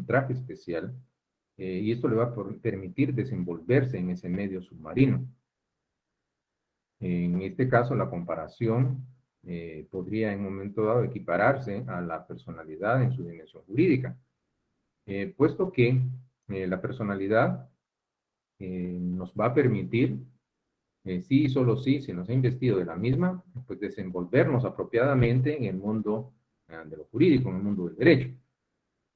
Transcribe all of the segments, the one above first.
un traje especial, y esto le va a permitir desenvolverse en ese medio submarino. En este caso, la comparación podría en un momento dado equipararse a la personalidad en su dimensión jurídica, puesto que la personalidad nos va a permitir, sí y solo sí, si nos ha investido de la misma, pues desenvolvernos apropiadamente en el mundo de lo jurídico, en el mundo del derecho.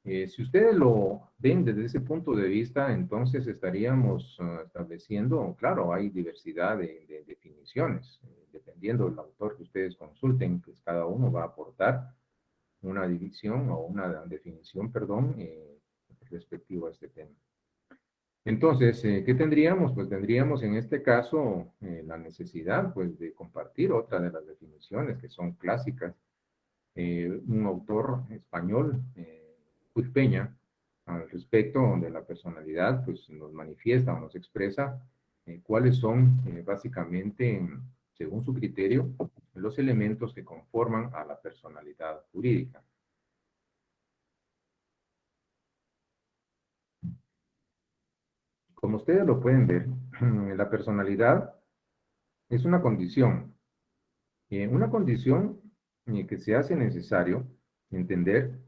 Si ustedes lo ven desde ese punto de vista, entonces estaríamos estableciendo, claro, hay diversidad de definiciones, dependiendo del autor que ustedes consulten, pues cada uno va a aportar una división o una definición, perdón, respectivo a este tema. Entonces, ¿qué tendríamos? Pues tendríamos en este caso la necesidad pues, de compartir otra de las definiciones que son clásicas. Un autor español, Puig Peña, al respecto de la personalidad, pues nos manifiesta o nos expresa cuáles son básicamente, según su criterio, los elementos que conforman a la personalidad jurídica. Como ustedes lo pueden ver, la personalidad es una condición que se hace necesario entender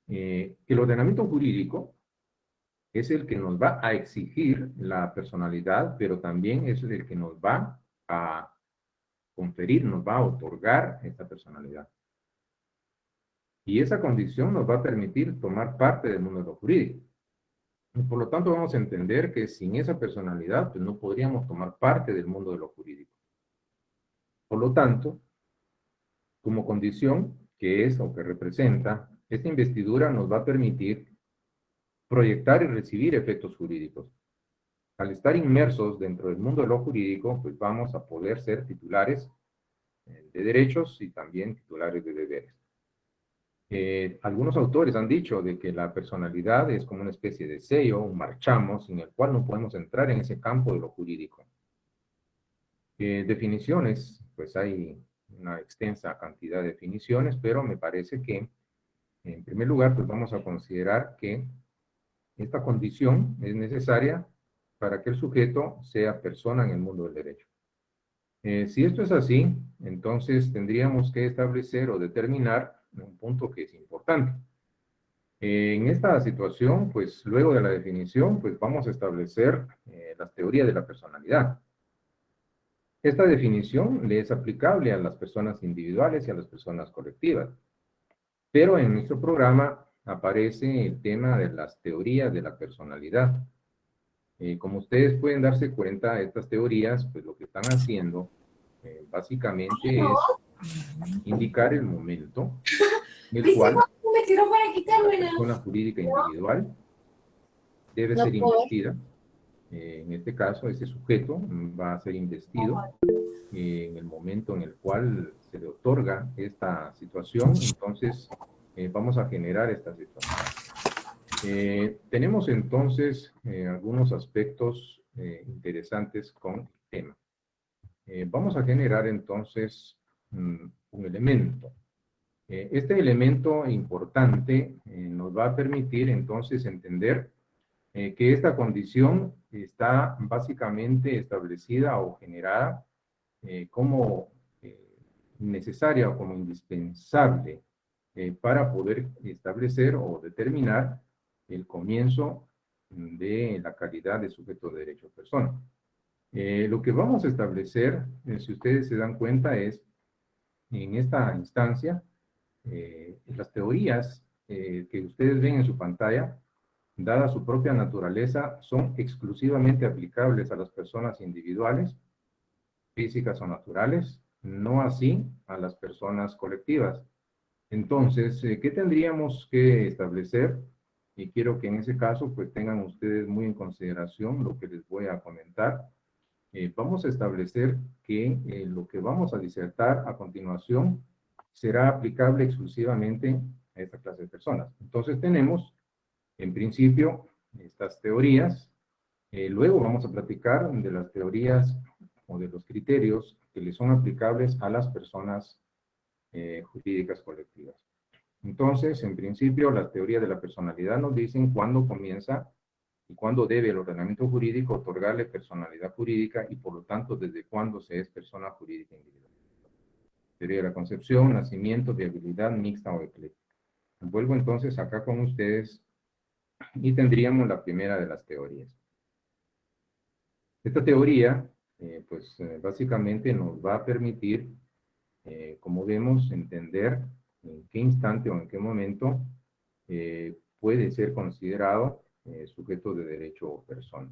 que el ordenamiento jurídico es el que nos va a exigir la personalidad, pero también es el que nos va a conferir, nos va a otorgar esta personalidad. Y esa condición nos va a permitir tomar parte del mundo de lo jurídico. Y por lo tanto, vamos a entender que sin esa personalidad, pues no podríamos tomar parte del mundo de lo jurídico. Por lo tanto, como condición que es o que representa, esta investidura nos va a permitir proyectar y recibir efectos jurídicos. Al estar inmersos dentro del mundo de lo jurídico, pues vamos a poder ser titulares de derechos y también titulares de deberes. Algunos autores han dicho de que la personalidad es como una especie de sello, un marchamo, sin el cual no podemos entrar en ese campo de lo jurídico. Definiciones, pues hay una extensa cantidad de definiciones, pero me parece que, en primer lugar, pues vamos a considerar que esta condición es necesaria para que el sujeto sea persona en el mundo del derecho. Si esto es así, entonces tendríamos que establecer o determinar un punto que es importante. En esta situación, pues luego de la definición, pues vamos a establecer las teorías de la personalidad. Esta definición le es aplicable a las personas individuales y a las personas colectivas. Pero en nuestro programa aparece el tema de las teorías de la personalidad. Como ustedes pueden darse cuenta, estas teorías, pues lo que están haciendo básicamente es indicar el momento en el cual la persona jurídica individual debe ser investida. En este caso, ese sujeto va a ser investido en el momento en el cual se le otorga esta situación. Entonces, vamos a generar esta situación. Tenemos entonces algunos aspectos interesantes con el tema. Vamos a generar entonces un elemento. Este elemento importante nos va a permitir entonces entender que esta condición está básicamente establecida o generada como necesaria o como indispensable para poder establecer o determinar el comienzo de la calidad de sujeto de derecho a persona. Lo que vamos a establecer, si ustedes se dan cuenta, es en esta instancia, las teorías que ustedes ven en su pantalla, dada su propia naturaleza, son exclusivamente aplicables a las personas individuales, físicas o naturales, no así a las personas colectivas. Entonces, ¿qué tendríamos que establecer? Y quiero que en ese caso, pues tengan ustedes muy en consideración lo que les voy a comentar. Vamos a establecer que lo que vamos a disertar a continuación será aplicable exclusivamente a esta clase de personas. Entonces tenemos, en principio, estas teorías. Luego vamos a platicar de las teorías o de los criterios que le son aplicables a las personas jurídicas colectivas. Entonces, en principio, las teorías de la personalidad nos dicen cuándo comienza y cuándo debe el ordenamiento jurídico otorgarle personalidad jurídica y, por lo tanto, desde cuándo se es persona jurídica individual. Teoría de la concepción, nacimiento, viabilidad mixta o ecléctica. Vuelvo entonces acá con ustedes y tendríamos la primera de las teorías. Esta teoría, básicamente nos va a permitir, como vemos, entender en qué instante o en qué momento puede ser considerado sujeto de derecho o persona.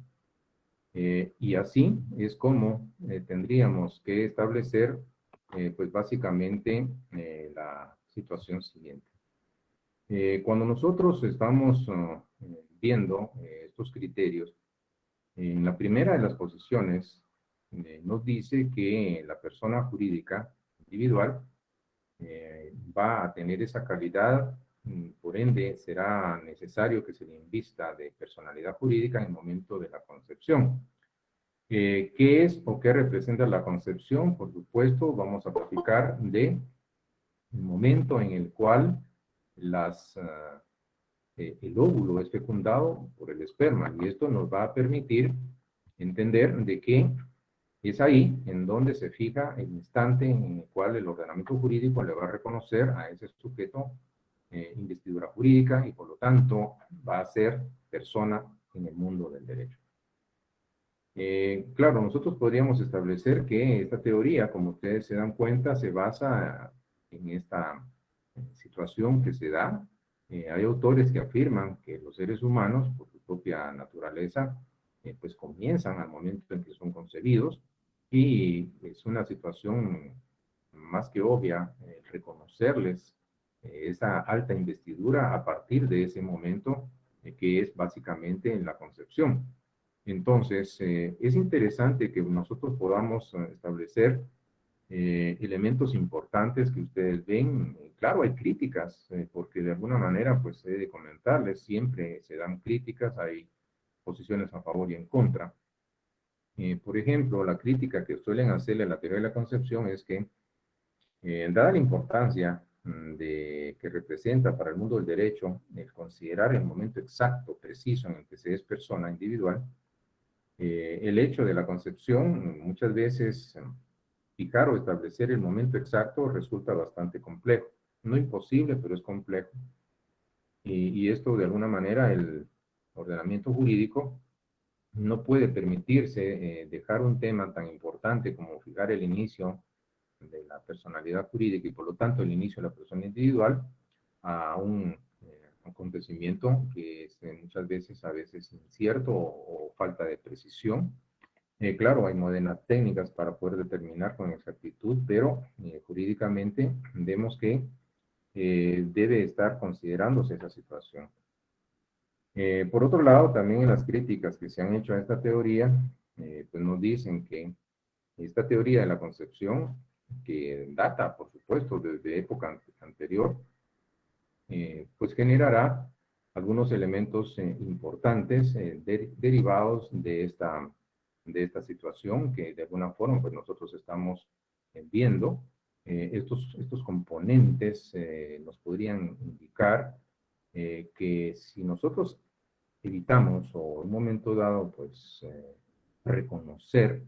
Y así es como tendríamos que establecer, pues básicamente, la situación siguiente. Cuando nosotros estamos viendo estos criterios, en la primera de las posiciones nos dice que la persona jurídica individual va a tener esa calidad, por ende será necesario que se le invista de personalidad jurídica en el momento de la concepción. ¿Qué es o qué representa la concepción? Por supuesto, vamos a platicar de el momento en el cual el óvulo es fecundado por el esperma, y esto nos va a permitir entender de que es ahí en donde se fija el instante en el cual el ordenamiento jurídico le va a reconocer a ese sujeto investidura jurídica y por lo tanto va a ser persona en el mundo del derecho. Claro, nosotros podríamos establecer que esta teoría, como ustedes se dan cuenta, se basa en esta situación que se da. Hay autores que afirman que los seres humanos, por su propia naturaleza, pues comienzan al momento en que son concebidos, y es una situación más que obvia reconocerles esa alta investidura a partir de ese momento que es básicamente en la concepción. Entonces, es interesante que nosotros podamos establecer elementos importantes que ustedes ven. Claro, hay críticas, porque de alguna manera, pues he de comentarles, siempre se dan críticas, hay posiciones a favor y en contra. Por ejemplo, la crítica que suelen hacerle a la teoría de la concepción es que, dada la importancia que representa para el mundo del derecho el considerar el momento exacto, preciso en el que se es persona individual, el hecho de la concepción muchas veces fijar o establecer el momento exacto resulta bastante complejo. No imposible, pero es complejo. Y esto de alguna manera el ordenamiento jurídico no puede permitirse dejar un tema tan importante como fijar el inicio de la personalidad jurídica y por lo tanto el inicio de la persona individual a un acontecimiento que es muchas veces, a veces incierto o falta de precisión. Claro, hay modernas técnicas para poder determinar con exactitud, pero jurídicamente vemos que debe estar considerándose esa situación. Por otro lado, también en las críticas que se han hecho a esta teoría, pues nos dicen que esta teoría de la concepción, que data, por supuesto, desde época anterior, pues generará algunos elementos importantes derivados de esta situación que de alguna forma pues nosotros estamos viendo. Estos componentes nos podrían indicar que si nosotros evitamos o en un momento dado pues reconocer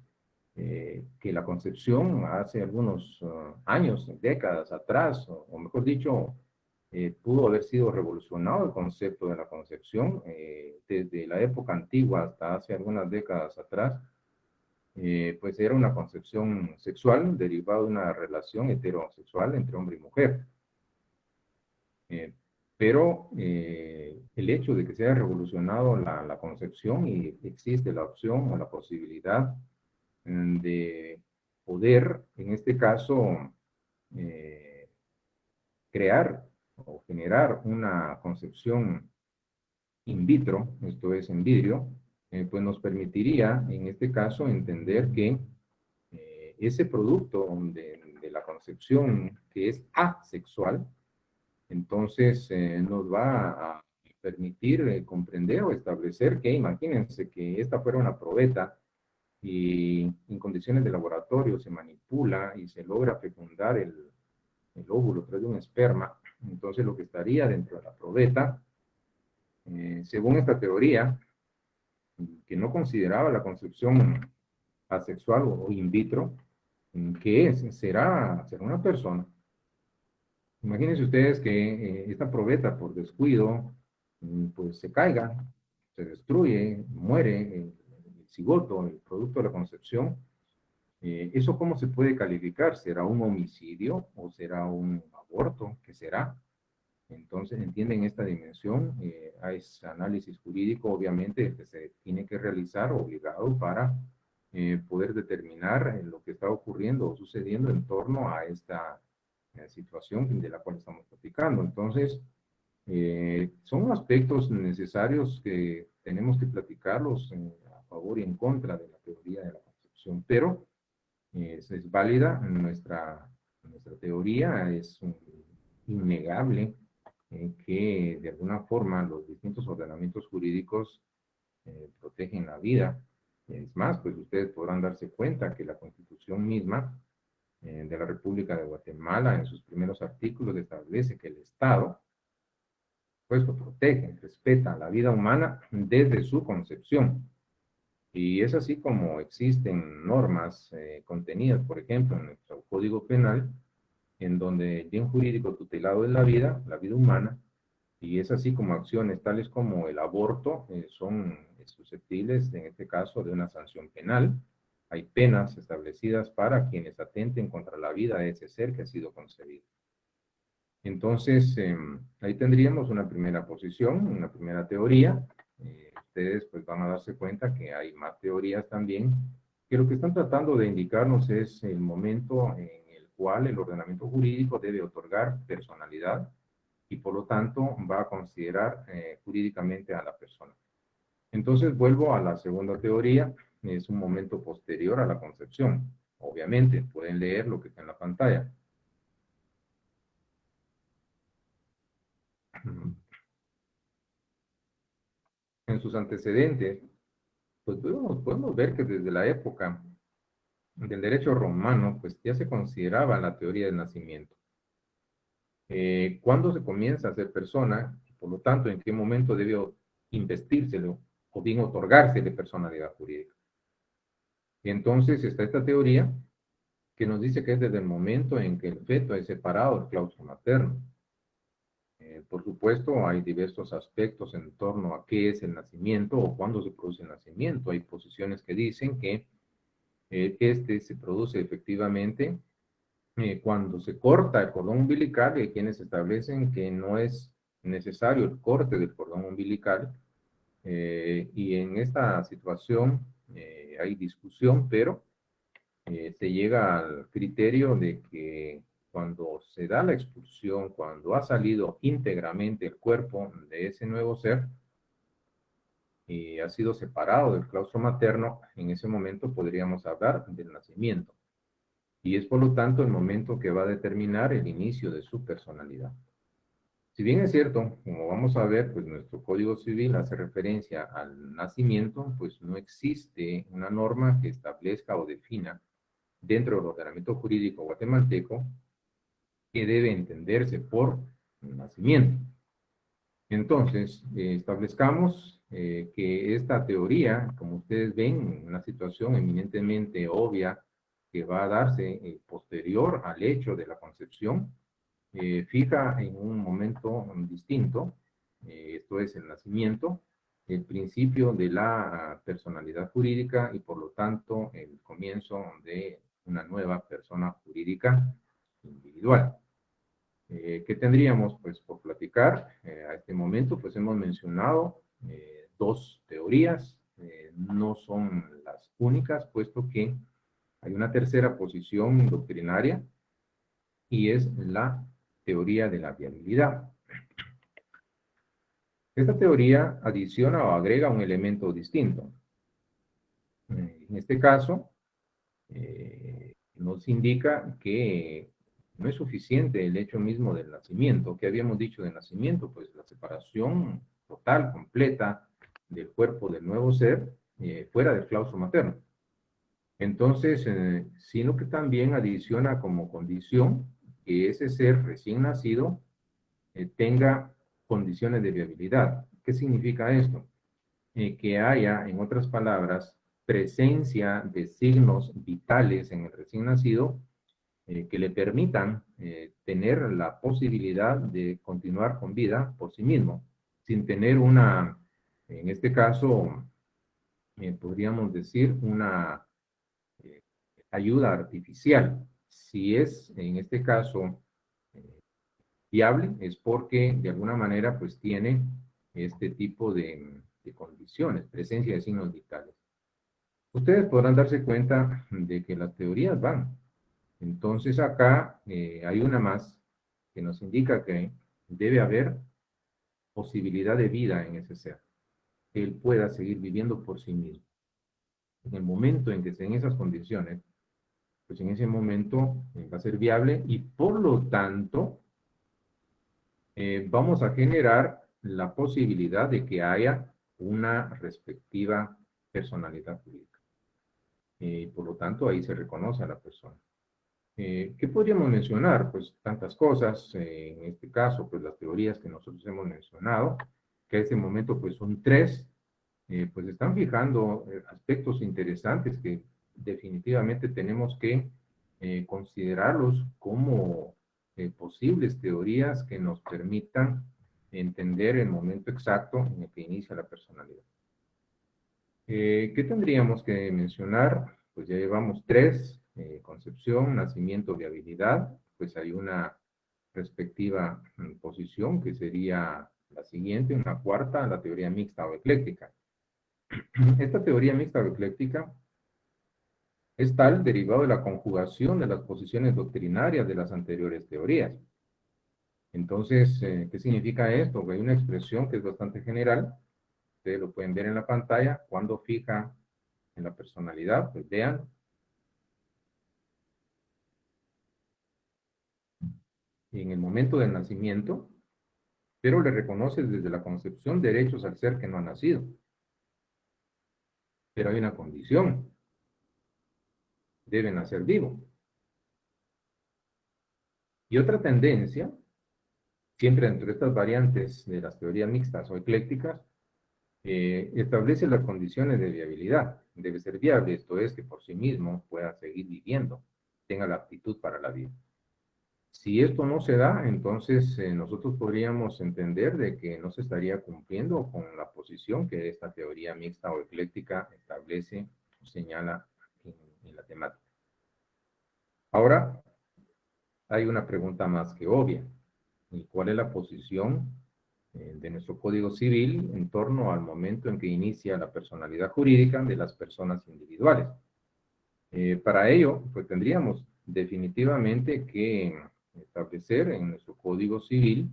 que la concepción hace algunos años, décadas atrás, o mejor dicho, pudo haber sido revolucionado el concepto de la concepción desde la época antigua hasta hace algunas décadas atrás, pues era una concepción sexual derivada de una relación heterosexual entre hombre y mujer. Pero el hecho de que se haya revolucionado la concepción y existe la opción o la posibilidad de poder, en este caso, crear o generar una concepción in vitro, esto es en vidrio, pues nos permitiría, en este caso, entender que ese producto de la concepción que es asexual, entonces nos va a permitir comprender o establecer que, imagínense que esta fuera una probeta y en condiciones de laboratorio se manipula y se logra fecundar el óvulo a través de un esperma, Entonces, lo que estaría dentro de la probeta, según esta teoría, que no consideraba la concepción asexual o in vitro, ¿qué es? Será una persona. Imagínense ustedes que esta probeta, por descuido, pues se caiga, se destruye, muere el cigoto, el producto de la concepción. ¿Eso cómo se puede calificar? ¿Será un homicidio o será un aborto? ¿Qué será? Entonces, entienden esta dimensión. Hay análisis jurídico, obviamente, que se tiene que realizar obligado para poder determinar lo que está ocurriendo o sucediendo en torno a esta situación de la cual estamos platicando. Entonces, son aspectos necesarios que tenemos que platicarlos a favor y en contra de la teoría de la concepción, pero es válida nuestra teoría, es innegable que de alguna forma los distintos ordenamientos jurídicos protegen la vida. Es más, pues ustedes podrán darse cuenta que la Constitución misma de la República de Guatemala, en sus primeros artículos, establece que el Estado, pues, protege, respeta la vida humana desde su concepción. Y es así como existen normas contenidas, por ejemplo, en nuestro Código Penal, en donde el bien jurídico tutelado es la vida humana, y es así como acciones tales como el aborto son susceptibles, en este caso, de una sanción penal. Hay penas establecidas para quienes atenten contra la vida de ese ser que ha sido concebido. Entonces, ahí tendríamos una primera posición, una primera teoría. Ustedes pues van a darse cuenta que hay más teorías también, que lo que están tratando de indicarnos es el momento en el cual el ordenamiento jurídico debe otorgar personalidad y por lo tanto va a considerar jurídicamente a la persona. Entonces vuelvo a la segunda teoría, es un momento posterior a la concepción. Obviamente, pueden leer lo que está en la pantalla. En sus antecedentes, pues podemos ver que desde la época del derecho romano, pues ya se consideraba la teoría del nacimiento. ¿Cuándo se comienza a ser persona? Por lo tanto, ¿en qué momento debió investírselo o bien otorgársele personalidad jurídica? Y entonces está esta teoría que nos dice que es desde el momento en que el feto es separado del claustro materno. Por supuesto, hay diversos aspectos en torno a qué es el nacimiento o cuándo se produce el nacimiento. Hay posiciones que dicen que este se produce efectivamente cuando se corta el cordón umbilical, y hay quienes establecen que no es necesario el corte del cordón umbilical, y en esta situación hay discusión, pero se llega al criterio de que cuando se da la expulsión, cuando ha salido íntegramente el cuerpo de ese nuevo ser y ha sido separado del claustro materno, en ese momento podríamos hablar del nacimiento. Y es por lo tanto el momento que va a determinar el inicio de su personalidad. Si bien es cierto, como vamos a ver, pues nuestro Código Civil hace referencia al nacimiento, pues no existe una norma que establezca o defina dentro del ordenamiento jurídico guatemalteco que debe entenderse por nacimiento. Entonces, establezcamos que esta teoría, como ustedes ven, una situación eminentemente obvia que va a darse posterior al hecho de la concepción, fija en un momento distinto, esto es el nacimiento, el principio de la personalidad jurídica y por lo tanto el comienzo de una nueva persona jurídica individual. ¿Qué tendríamos pues por platicar? A este momento pues hemos mencionado dos teorías, no son las únicas, puesto que hay una tercera posición doctrinaria y es la teoría de la viabilidad. Esta teoría adiciona o agrega un elemento distinto. En este caso, nos indica que no es suficiente el hecho mismo del nacimiento. ¿Qué habíamos dicho del nacimiento? Pues la separación total, completa del cuerpo del nuevo ser fuera del claustro materno. Entonces, sino que también adiciona como condición que ese ser recién nacido tenga condiciones de viabilidad. ¿Qué significa esto? Que haya, en otras palabras, presencia de signos vitales en el recién nacido que le permitan tener la posibilidad de continuar con vida por sí mismo, sin tener una, en este caso, podríamos decir, una eh, ayuda artificial. Si es, en este caso, eh, viable, es porque de alguna manera pues tiene este tipo de condiciones, presencia de signos vitales. Ustedes podrán darse cuenta de que las teorías van. Entonces acá hay una más que nos indica que debe haber posibilidad de vida en ese ser, que él pueda seguir viviendo por sí mismo. En el momento en que esté en esas condiciones, pues en ese momento va a ser viable y por lo tanto vamos a generar la posibilidad de que haya una respectiva personalidad jurídica. Por lo tanto, ahí se reconoce a la persona. ¿Qué podríamos mencionar? Pues tantas cosas, en este caso, pues las teorías que nosotros hemos mencionado, que a este momento pues son tres, pues están fijando aspectos interesantes que definitivamente tenemos que considerarlos como posibles teorías que nos permitan entender el momento exacto en el que inicia la personalidad. ¿Qué tendríamos que mencionar? Pues ya llevamos tres, concepción, nacimiento, viabilidad, pues hay una respectiva posición que sería la siguiente, una cuarta, la teoría mixta o ecléctica. Esta teoría mixta o ecléctica es tal derivado de la conjugación de las posiciones doctrinarias de las anteriores teorías. Entonces, ¿qué significa esto? Que hay una expresión que es bastante general, ustedes lo pueden ver en la pantalla, cuando fija en la personalidad, pues vean, en el momento del nacimiento, pero le reconoce desde la concepción derechos al ser que no ha nacido. Pero hay una condición, debe nacer vivo. Y otra tendencia, siempre dentro de estas variantes de las teorías mixtas o eclécticas, establece las condiciones de viabilidad. Debe ser viable, esto es, que por sí mismo pueda seguir viviendo, tenga la aptitud para la vida. Si esto no se da, entonces nosotros podríamos entender de que no se estaría cumpliendo con la posición que esta teoría mixta o ecléctica establece o señala en la temática. Ahora, hay una pregunta más que obvia. ¿Y cuál es la posición de nuestro Código Civil en torno al momento en que inicia la personalidad jurídica de las personas individuales? Para ello, pues tendríamos definitivamente que establecer en nuestro Código Civil,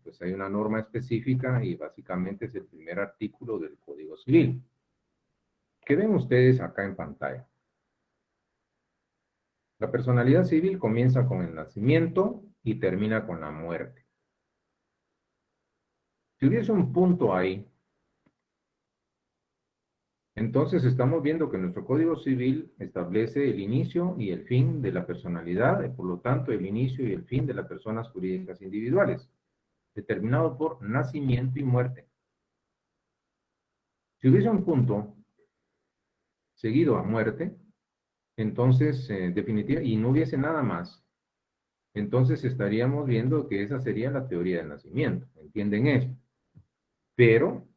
pues hay una norma específica y básicamente es el primer artículo del Código Civil. ¿Qué ven ustedes acá en pantalla? La personalidad civil comienza con el nacimiento y termina con la muerte. Si hubiese un punto ahí, entonces estamos viendo que nuestro Código Civil establece el inicio y el fin de la personalidad, y por lo tanto el inicio y el fin de las personas jurídicas individuales, determinado por nacimiento y muerte. Si hubiese un punto seguido a muerte, entonces definitiva, y no hubiese nada más, entonces estaríamos viendo que esa sería la teoría del nacimiento. ¿Entienden eso? Pero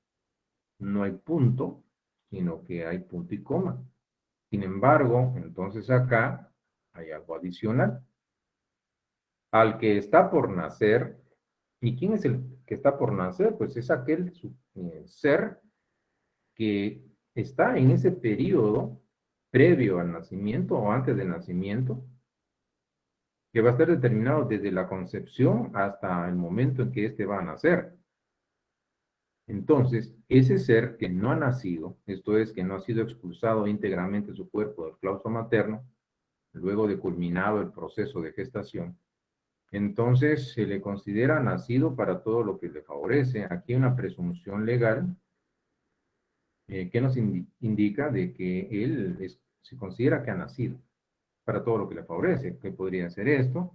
no hay punto, sino que hay punto y coma. Sin embargo, entonces acá hay algo adicional. Al que está por nacer, ¿y quién es el que está por nacer? Pues es aquel ser que está en ese periodo previo al nacimiento o antes del nacimiento, que va a estar determinado desde la concepción hasta el momento en que éste va a nacer. Entonces, ese ser que no ha nacido, esto es, que no ha sido expulsado íntegramente de su cuerpo del claustro materno, luego de culminado el proceso de gestación, entonces se le considera nacido para todo lo que le favorece. Aquí hay una presunción legal que nos indica de que él se considera que ha nacido para todo lo que le favorece. ¿Qué podría ser esto?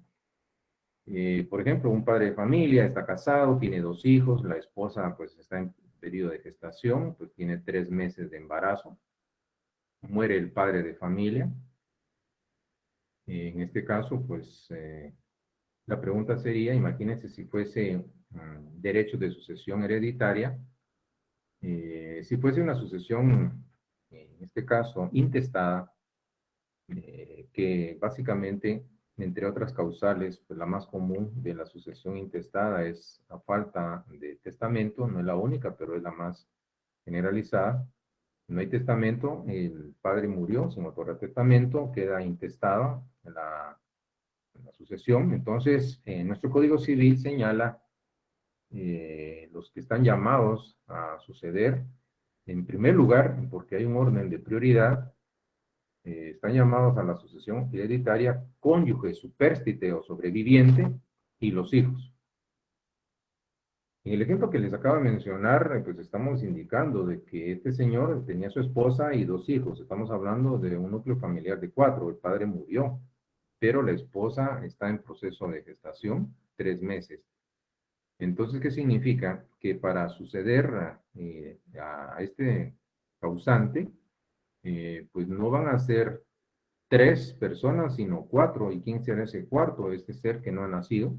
Por ejemplo, un padre de familia está casado, tiene 2 hijos, la esposa pues está en periodo de gestación, pues tiene 3 meses de embarazo, muere el padre de familia. En este caso, pues la pregunta sería, imagínense si fuese derecho de sucesión hereditaria, si fuese una sucesión, en este caso, intestada, que básicamente, entre otras causales, pues la más común de la sucesión intestada es la falta de testamento, no es la única, pero es la más generalizada. No hay testamento, el padre murió sin otorgar testamento, queda intestada la sucesión. Entonces, nuestro Código Civil señala los que están llamados a suceder, en primer lugar, porque hay un orden de prioridad, están llamados a la sucesión hereditaria cónyuge, supérstite o sobreviviente y los hijos. En el ejemplo que les acabo de mencionar, pues estamos indicando de que este señor tenía su esposa y 2 hijos. Estamos hablando de un núcleo familiar de 4. El padre murió, pero la esposa está en proceso de gestación, 3 meses. Entonces, ¿qué significa? Que para suceder a este causante, pues no van a ser 3 personas, sino 4. ¿Y quién será ese cuarto? Este ser que no ha nacido.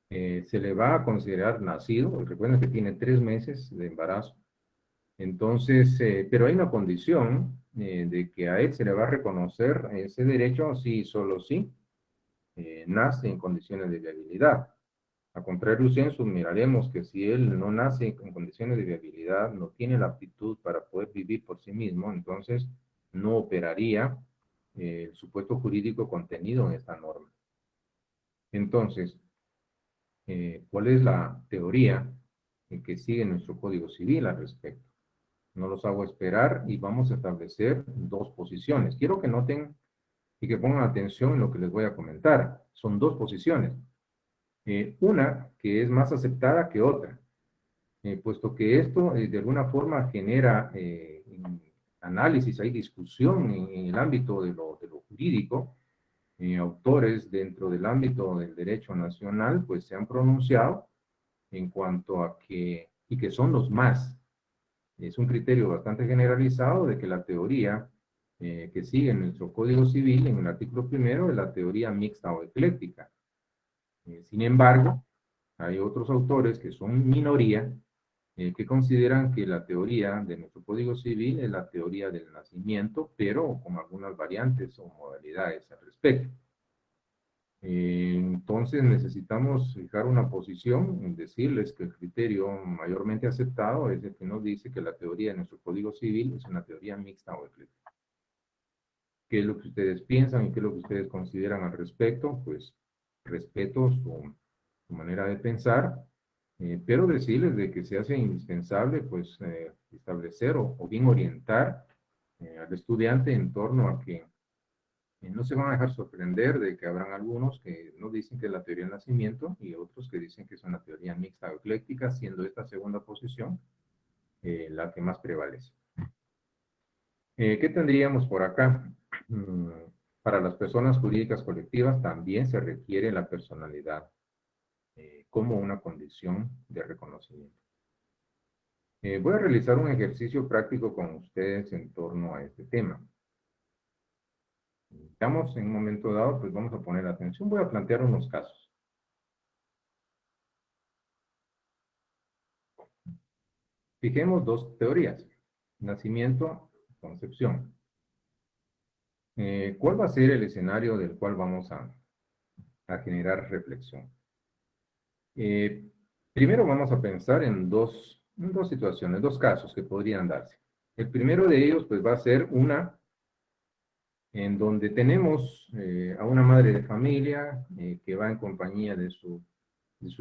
Se le va a considerar nacido. Recuerden que tiene 3 meses de embarazo. Entonces, pero hay una condición de que a él se le va a reconocer ese derecho si solo si nace en condiciones de viabilidad. A contrario census, miraremos que si él no nace en condiciones de viabilidad, no tiene la aptitud para poder vivir por sí mismo, entonces no operaría el supuesto jurídico contenido en esta norma. Entonces, ¿cuál es la teoría que sigue nuestro Código Civil al respecto? No los hago esperar y vamos a establecer 2 posiciones. Quiero que noten y que pongan atención en lo que les voy a comentar. Son 2 posiciones. Una que es más aceptada que otra, puesto que esto de alguna forma genera análisis, hay discusión en el ámbito de lo jurídico. Autores dentro del ámbito del derecho nacional pues se han pronunciado en cuanto a que, y que son los más, es un criterio bastante generalizado de que la teoría que sigue nuestro Código Civil en el artículo 1 es la teoría mixta o ecléctica. Sin embargo, hay otros autores que son minoría que consideran que la teoría de nuestro Código Civil es la teoría del nacimiento, pero con algunas variantes o modalidades al respecto. Entonces necesitamos fijar una posición, en decirles que el criterio mayormente aceptado es el que nos dice que la teoría de nuestro Código Civil es una teoría mixta o ecléctica. ¿Qué es lo que ustedes piensan y qué es lo que ustedes consideran al respecto? Pues respeto su manera de pensar, pero decirles de que se hace indispensable pues establecer o bien orientar al estudiante en torno a que no se van a dejar sorprender de que habrán algunos que no dicen que es la teoría del nacimiento y otros que dicen que es una teoría mixta o ecléctica, siendo esta segunda posición la que más prevalece. ¿Qué tendríamos por acá? Para las personas jurídicas colectivas también se requiere la personalidad como una condición de reconocimiento. Voy a realizar un ejercicio práctico con ustedes en torno a este tema. Estamos en un momento dado, pues vamos a poner atención. Voy a plantear unos casos. Fijemos 2 teorías, nacimiento, concepción. ¿Cuál va a ser el escenario del cual vamos a generar reflexión? Primero vamos a pensar en dos situaciones, 2 casos que podrían darse. El primero de ellos pues va a ser una en donde tenemos a una madre de familia que va en compañía de su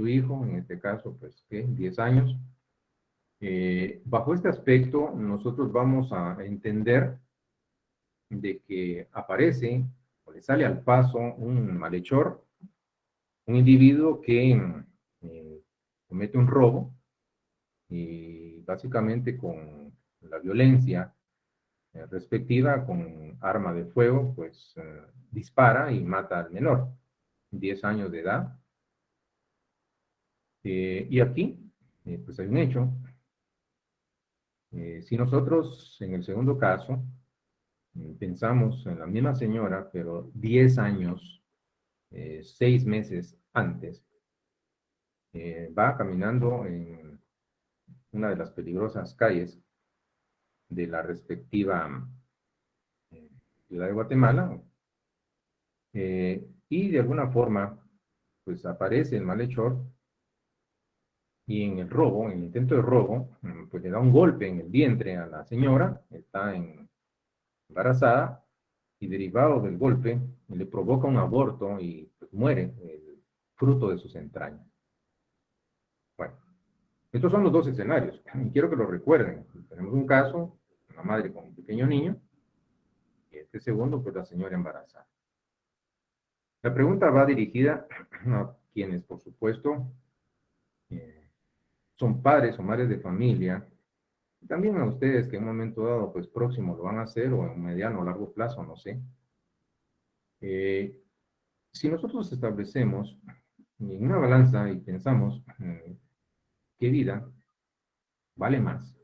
hijo, en este caso pues, ¿qué? 10 años. Bajo este aspecto, nosotros vamos a entender de que aparece o le sale al paso un malhechor, un individuo que comete un robo y básicamente con la violencia respectiva, con arma de fuego, pues dispara y mata al menor. 10 años de edad. Y aquí, pues hay un hecho. Si nosotros, en el segundo caso, pensamos en la misma señora, pero 10 años, 6 meses antes, va caminando en una de las peligrosas calles de la respectiva ciudad de Guatemala, y de alguna forma, pues aparece el malhechor y en el robo, en el intento de robo, pues le da un golpe en el vientre a la señora, está embarazada, y derivado del golpe, le provoca un aborto y pues, muere el fruto de sus entrañas. Bueno, estos son los dos escenarios, y quiero que lo recuerden. Tenemos un caso, una madre con un pequeño niño, y este segundo, pues la señora embarazada. La pregunta va dirigida a quienes, por supuesto, eh, son padres o madres de familia, y también a ustedes que en un momento dado, pues próximo lo van a hacer, o en un mediano o largo plazo, no sé. Si nosotros establecemos en una balanza y pensamos qué vida vale más,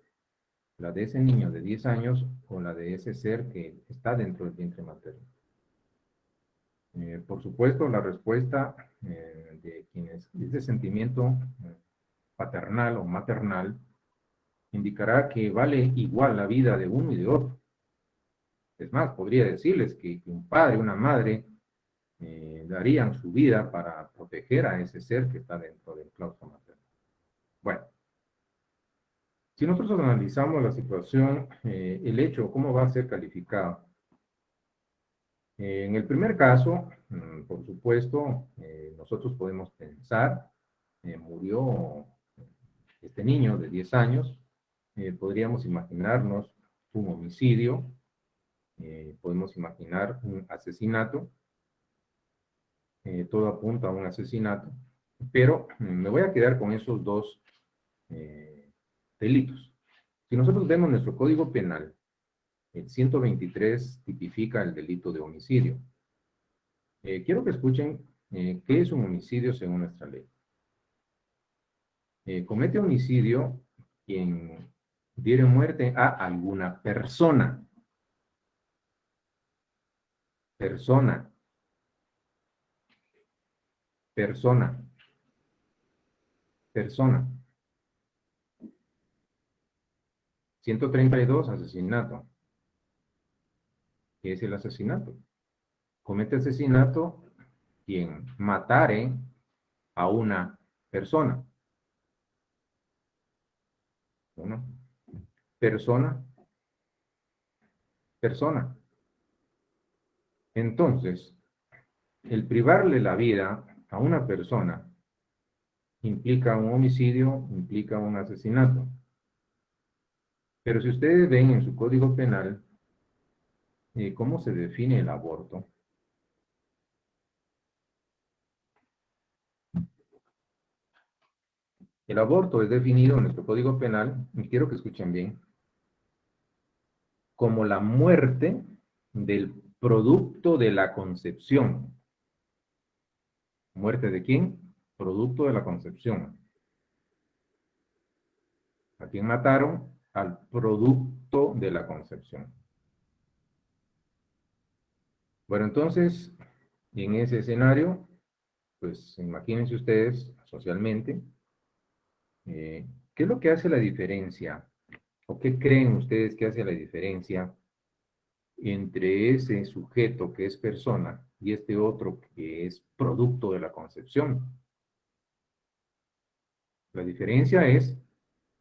la de ese niño de 10 años o la de ese ser que está dentro del vientre materno. Por supuesto, la respuesta de quienes ese sentimiento paternal o maternal indicará que vale igual la vida de uno y de otro. Es más, podría decirles que un padre, una madre, darían su vida para proteger a ese ser que está dentro del claustro materno. Bueno, si nosotros analizamos la situación, el hecho, cómo va a ser calificado. En el primer caso, por supuesto, nosotros podemos pensar, murió este niño de 10 años, podríamos imaginarnos un homicidio, podemos imaginar un asesinato, todo apunta a un asesinato, pero me voy a quedar con esos dos delitos. Si nosotros vemos nuestro Código Penal, el 123 tipifica el delito de homicidio. Quiero que escuchen qué es un homicidio según nuestra ley. Comete homicidio quien diere muerte a alguna persona. Persona. Persona. Persona. 132, asesinato. ¿Qué es el asesinato? Comete asesinato quien matare a una persona. Bueno, persona. Persona. Entonces, el privarle la vida a una persona implica un homicidio, implica un asesinato. Pero si ustedes ven en su Código Penal cómo se define el aborto, el aborto es definido en nuestro Código Penal, y quiero que escuchen bien, como la muerte del producto de la concepción. ¿Muerte de quién? Producto de la concepción. ¿A quién mataron? Al producto de la concepción. Bueno, entonces, en ese escenario, pues imagínense ustedes socialmente, ¿qué es lo que hace la diferencia? ¿O qué creen ustedes que hace la diferencia entre ese sujeto que es persona y este otro que es producto de la concepción? La diferencia es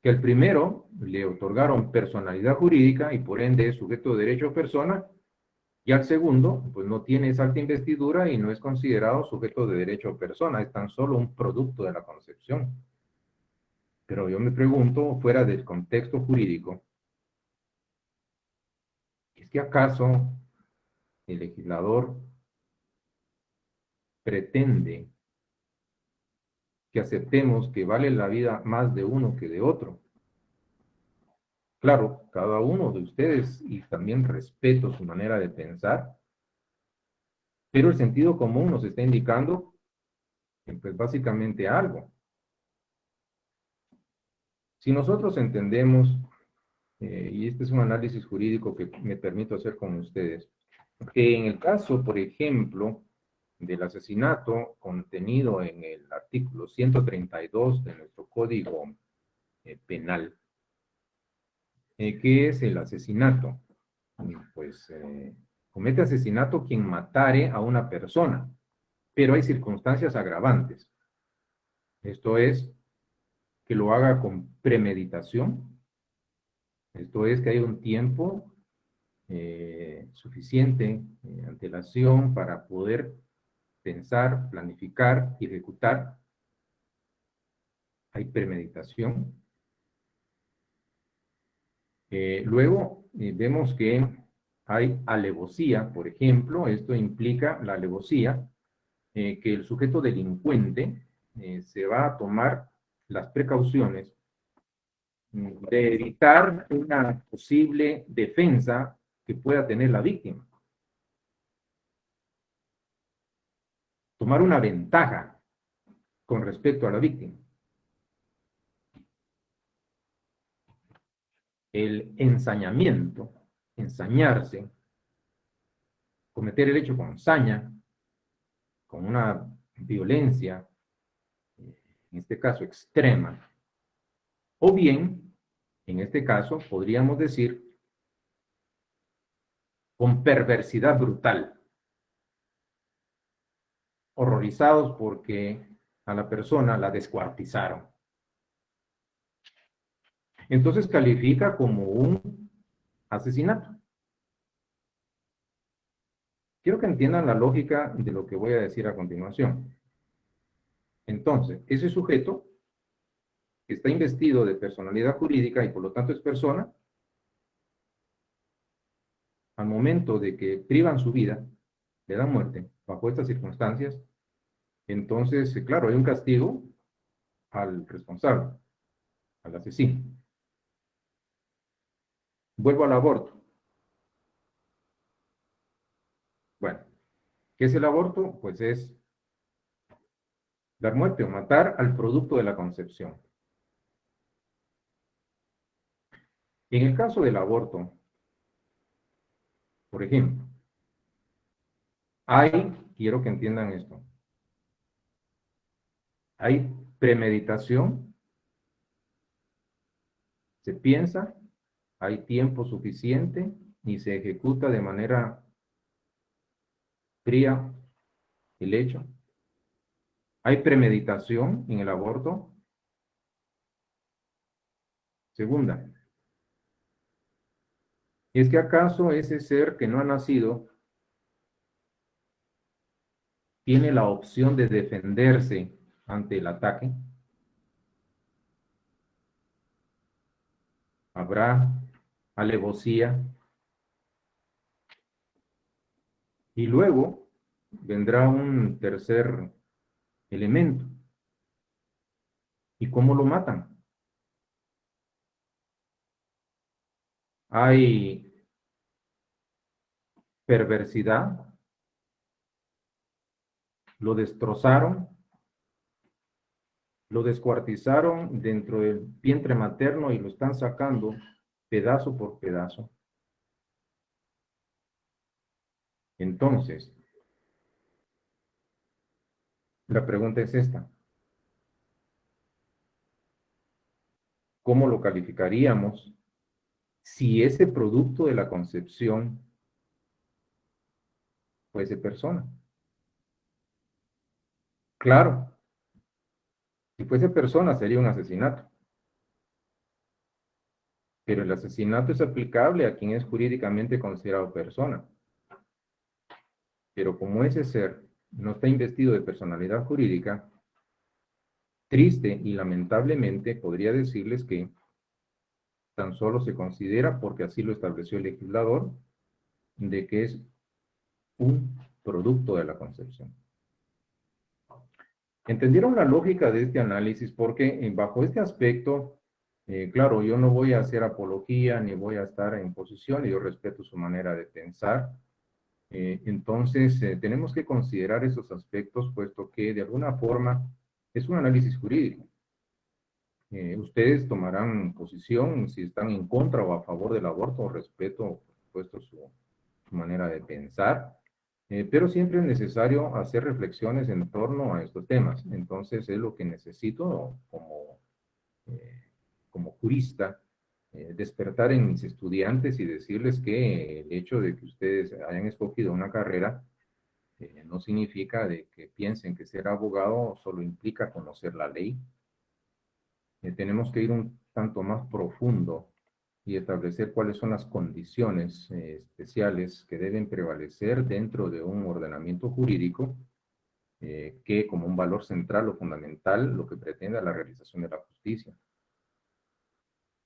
que al primero le otorgaron personalidad jurídica y por ende es sujeto de derecho a persona, y al segundo, pues no tiene esa alta investidura y no es considerado sujeto de derecho a persona, es tan solo un producto de la concepción. Pero yo me pregunto, fuera del contexto jurídico, ¿es que acaso el legislador pretende que aceptemos que vale la vida más de uno que de otro? Claro, cada uno de ustedes, y también respeto su manera de pensar, pero el sentido común nos está indicando pues básicamente algo. Si nosotros entendemos, y este es un análisis jurídico que me permito hacer con ustedes, que en el caso, por ejemplo, del asesinato contenido en el artículo 132 de nuestro Código Penal, ¿qué es el asesinato? Pues comete asesinato quien matare a una persona, pero hay circunstancias agravantes. Esto es, que lo haga con premeditación, esto es, que haya un tiempo suficiente, antelación para poder pensar, planificar y ejecutar. Hay premeditación. Luego vemos que hay alevosía, por ejemplo. Esto implica la alevosía, que el sujeto delincuente se va a tomar las precauciones de evitar una posible defensa que pueda tener la víctima. Tomar una ventaja con respecto a la víctima. El ensañamiento, ensañarse, cometer el hecho con saña, con una violencia, en este caso extrema, o bien, en este caso, podríamos decir, con perversidad brutal, horrorizados porque a la persona la descuartizaron. Entonces califica como un asesinato. Quiero que entiendan la lógica de lo que voy a decir a continuación. Entonces, ese sujeto que está investido de personalidad jurídica y por lo tanto es persona, al momento de que privan su vida, le dan muerte, bajo estas circunstancias, entonces, claro, hay un castigo al responsable, al asesino. Vuelvo al aborto. Bueno, ¿qué es el aborto? Pues es dar muerte o matar al producto de la concepción. En el caso del aborto, por ejemplo, quiero que entiendan esto, hay premeditación, se piensa, hay tiempo suficiente y se ejecuta de manera fría el hecho. Hay premeditación en el aborto. Segunda, ¿es que acaso ese ser que no ha nacido tiene la opción de defenderse ante el ataque? Habrá alevosía. Y luego vendrá un tercer elemento. ¿Y cómo lo matan? Hay perversidad, lo destrozaron, lo descuartizaron dentro del vientre materno y lo están sacando pedazo por pedazo. Entonces, la pregunta es esta. ¿Cómo lo calificaríamos si ese producto de la concepción fuese persona? Claro, si fuese persona sería un asesinato. Pero el asesinato es aplicable a quien es jurídicamente considerado persona. Pero como ese ser no está investido de personalidad jurídica, triste y lamentablemente podría decirles que tan solo se considera, porque así lo estableció el legislador, de que es un producto de la concepción. ¿Entendieron la lógica de este análisis? Porque bajo este aspecto, claro, yo no voy a hacer apología ni voy a estar en posición, y yo respeto su manera de pensar, Entonces, tenemos que considerar esos aspectos, puesto que de alguna forma es un análisis jurídico. Ustedes tomarán posición si están en contra o a favor del aborto. Respeto, por supuesto, su manera de pensar, pero siempre es necesario hacer reflexiones en torno a estos temas. Entonces, es lo que necesito eh, como jurista, despertar en mis estudiantes y decirles que el hecho de que ustedes hayan escogido una carrera no significa de que piensen que ser abogado solo implica conocer la ley. Tenemos que ir un tanto más profundo y establecer cuáles son las condiciones especiales que deben prevalecer dentro de un ordenamiento jurídico que como un valor central o fundamental lo que pretende la realización de la justicia.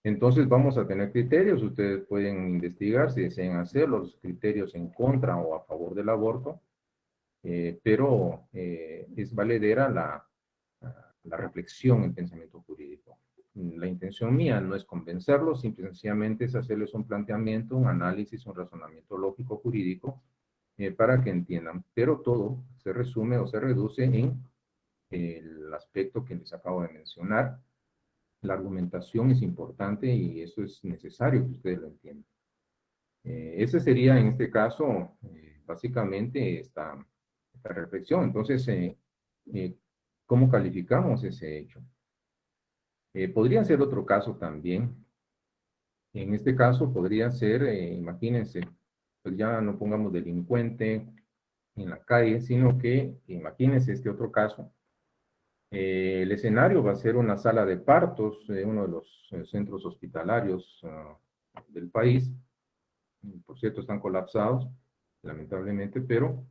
Entonces vamos a tener criterios, ustedes pueden investigar si desean hacer los criterios en contra o a favor del aborto, pero es valedera la reflexión en pensamiento jurídico. La intención mía no es convencerlos, sencillamente es hacerles un planteamiento, un análisis, un razonamiento lógico jurídico para que entiendan, pero todo se resume o se reduce en el aspecto que les acabo de mencionar. La argumentación es importante y eso es necesario que ustedes lo entiendan. Ese sería en este caso básicamente esta reflexión. Entonces, ¿cómo calificamos ese hecho? Podría ser otro caso también. En este caso podría ser, imagínense, pues ya no pongamos delincuente en la calle, sino que imagínense este otro caso. El escenario va a ser una sala de partos, uno de los centros hospitalarios del país. Por cierto, están colapsados, lamentablemente, pero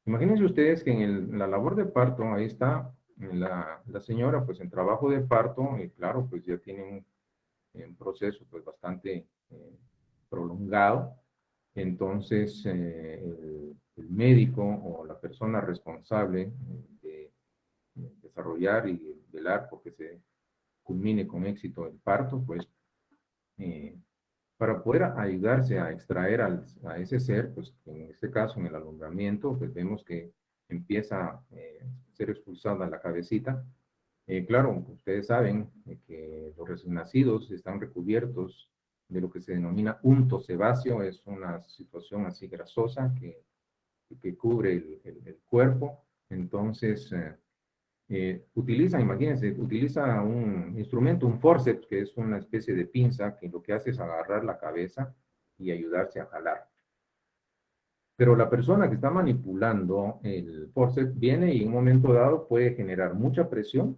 imagínense ustedes que en la labor de parto, ahí está la señora, pues en trabajo de parto, y claro, pues ya tiene un proceso pues bastante prolongado. Entonces, el médico o la persona responsable de desarrollar y velar porque se culmine con éxito el parto, pues para poder ayudarse a extraer a ese ser, pues en este caso en el alumbramiento, pues vemos que empieza a ser expulsada la cabecita. Claro, ustedes saben que los recién nacidos están recubiertos de lo que se denomina unto sebáceo, es una situación así grasosa que cubre el cuerpo. Entonces, imagínense, utiliza un instrumento, un forceps, que es una especie de pinza, que lo que hace es agarrar la cabeza y ayudarse a jalar. Pero la persona que está manipulando el forceps viene y en un momento dado puede generar mucha presión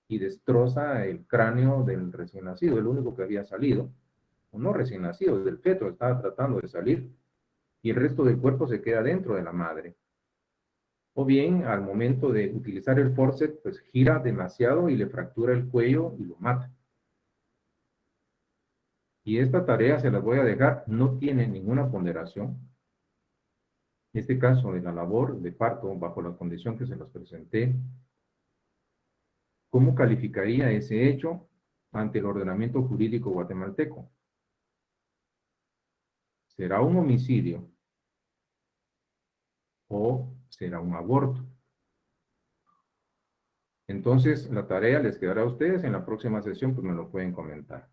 y destroza el cráneo del recién nacido, el único que había salido, o no recién nacido, del feto, estaba tratando de salir, y el resto del cuerpo se queda dentro de la madre. O bien, al momento de utilizar el forceps, pues gira demasiado y le fractura el cuello y lo mata. Y esta tarea se las voy a dejar, no tiene ninguna ponderación. En este caso de la labor de parto, bajo la condición que se las presenté, ¿cómo calificaría ese hecho ante el ordenamiento jurídico guatemalteco? ¿Será un homicidio o será un aborto? Entonces, la tarea les quedará a ustedes. En la próxima sesión, pues me lo pueden comentar.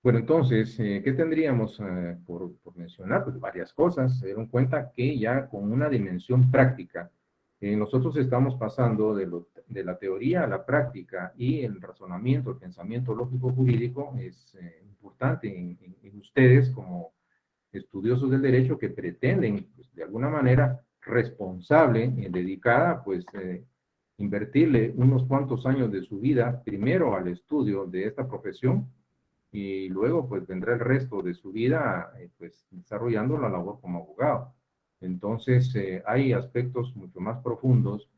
Bueno, entonces, ¿qué tendríamos por mencionar? Pues varias cosas. Se dieron cuenta que ya con una dimensión práctica, nosotros estamos pasando de la teoría a la práctica y el razonamiento, el pensamiento lógico jurídico es importante en ustedes como estudiosos del derecho que pretenden, pues, de alguna manera responsable, dedicada, pues, invertirle unos cuantos años de su vida, primero al estudio de esta profesión y luego, pues, vendrá el resto de su vida, pues, desarrollando la labor como abogado. Entonces, hay aspectos mucho más profundos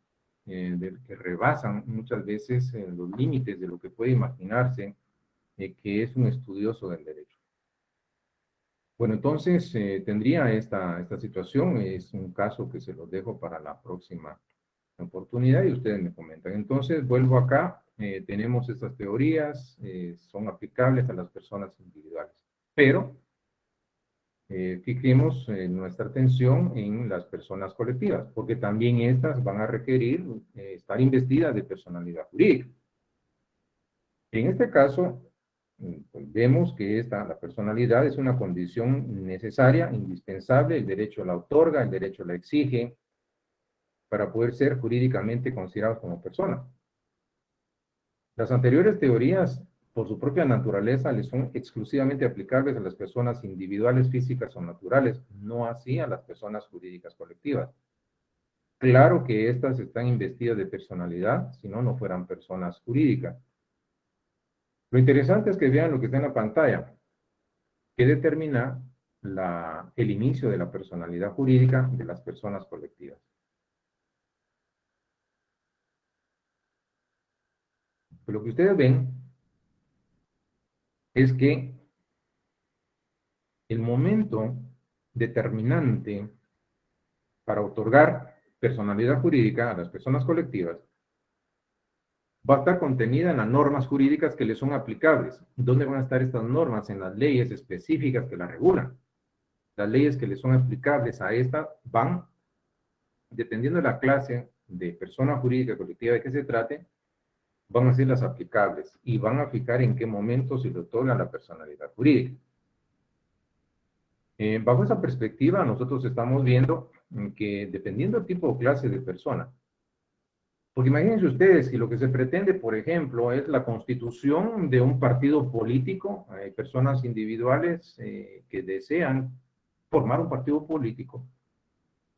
que rebasan muchas veces los límites de lo que puede imaginarse que es un estudioso del derecho. Bueno, entonces tendría esta situación, es un caso que se los dejo para la próxima oportunidad y ustedes me comentan. Entonces, vuelvo acá, tenemos estas teorías, son aplicables a las personas individuales, pero fijemos nuestra atención en las personas colectivas, porque también estas van a requerir estar investidas de personalidad jurídica. En este caso, pues vemos que la personalidad es una condición necesaria, indispensable, el derecho la otorga, el derecho la exige, para poder ser jurídicamente considerados como personas. Las anteriores teorías, por su propia naturaleza, les son exclusivamente aplicables a las personas individuales, físicas o naturales, no así a las personas jurídicas colectivas. Claro que estas están investidas de personalidad, si no, no fueran personas jurídicas. Lo interesante es que vean lo que está en la pantalla, que determina el inicio de la personalidad jurídica de las personas colectivas. Pues lo que ustedes ven es que el momento determinante para otorgar personalidad jurídica a las personas colectivas va a estar contenida en las normas jurídicas que les son aplicables. ¿Dónde van a estar estas normas? En las leyes específicas que las regulan. Las leyes que les son aplicables a esta van, dependiendo de la clase de persona jurídica colectiva de que se trate, van a ser las aplicables y van a fijar en qué momento se le otorga la personalidad jurídica. Bajo esa perspectiva, nosotros estamos viendo que dependiendo del tipo o clase de persona, porque imagínense ustedes, si lo que se pretende, por ejemplo, es la constitución de un partido político, hay personas individuales que desean formar un partido político,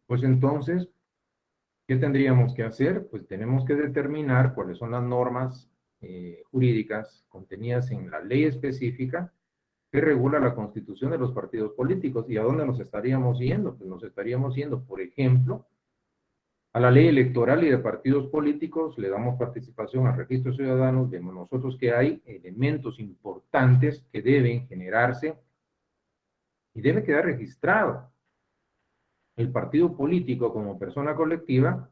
pues entonces, ¿qué tendríamos que hacer? Pues tenemos que determinar cuáles son las normas jurídicas contenidas en la ley específica que regula la constitución de los partidos políticos. ¿Y a dónde nos estaríamos yendo? Pues nos estaríamos yendo, por ejemplo, a la ley electoral y de partidos políticos, le damos participación al registro de ciudadanos, vemos nosotros que hay elementos importantes que deben generarse y debe quedar registrado el partido político como persona colectiva,